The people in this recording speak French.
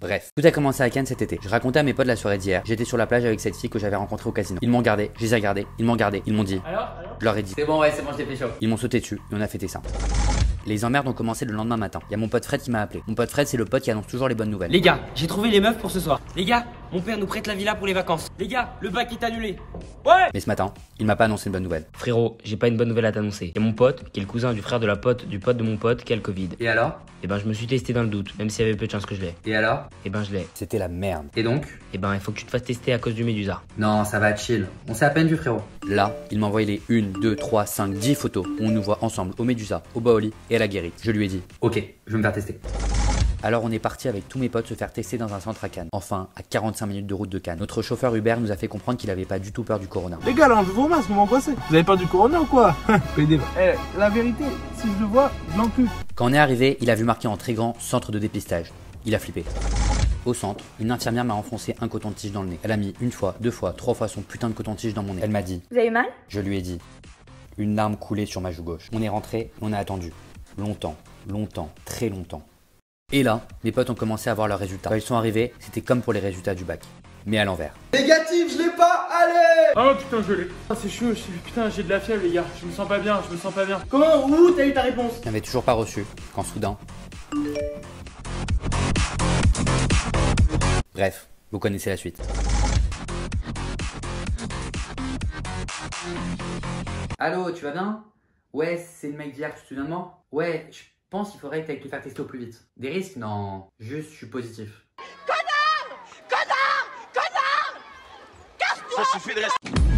Bref, tout a commencé à Cannes cet été. Je racontais à mes potes la soirée d'hier. J'étais sur la plage avec cette fille que j'avais rencontrée au casino. Ils m'ont regardé, je les ai regardés, ils m'ont regardé, ils m'ont dit. Alors Je leur ai dit. C'est bon, ouais, c'est bon, je t'ai fait chaud. Ils m'ont sauté dessus et on a fêté ça. Les emmerdes ont commencé le lendemain matin. Il y a mon pote Fred qui m'a appelé. Mon pote Fred, c'est le pote qui annonce toujours les bonnes nouvelles. Les gars, j'ai trouvé les meufs pour ce soir. Les gars, mon père nous prête la villa pour les vacances. Les gars, le bac est annulé. Ouais. Mais ce matin, il m'a pas annoncé une bonne nouvelle. Frérot, j'ai pas une bonne nouvelle à t'annoncer. Y'a mon pote, qui est le cousin du frère de la pote du pote de mon pote, qui a le Covid. Et alors? Et ben je me suis testé dans le doute, même s'il y avait peu de chances que je l'ai. Et alors? Et ben je l'ai. C'était la merde. Et donc? Et ben il faut que tu te fasses tester à cause du médusa. Non, ça va chill. On s'est à peine vu, frérot. Là, il m'a envoyé les 1, 2, 3, 5, 10 photos où on nous voit ensemble au Médusa, au Baoli et à la Guérite. Je lui ai dit. Ok, je vais me faire tester. Alors on est parti avec tous mes potes se faire tester dans un centre à Cannes. Enfin, à 45 minutes de route de Cannes. Notre chauffeur Uber nous a fait comprendre qu'il avait pas du tout peur du corona. Les gars, là, enlevez vos masques, vous m'angoissez. Vous avez peur du corona ou quoi? PD. La vérité, si je le vois, je l'encule. Quand on est arrivé, il a vu marqué en très grand centre de dépistage. Il a flippé. Au centre, une infirmière m'a enfoncé un coton-tige dans le nez. Elle a mis une fois, deux fois, trois fois son putain de coton-tige dans mon nez. Elle m'a dit. Vous avez eu mal? Je lui ai dit. Une larme coulait sur ma joue gauche. On est rentré, on a attendu. Longtemps, longtemps, très longtemps. Et là, mes potes ont commencé à avoir leurs résultats. Quand ils sont arrivés, c'était comme pour les résultats du bac. Mais à l'envers. Négatif, je l'ai pas, allez! Oh putain, je l'ai. Ah, c'est chaud, putain, j'ai de la fièvre, les gars. Je me sens pas bien, je me sens pas bien. Comment? Où t'as eu ta réponse? Je n'avais toujours pas reçu, quand soudain. Bref, vous connaissez la suite. Allô, tu vas bien? Ouais, c'est le mec d'hier, tu te souviens de moi? Ouais, je pense qu'il faudrait que t'ailles te faire tester au plus vite. Des risques? Non, juste je suis positif. Ça suffit de rester.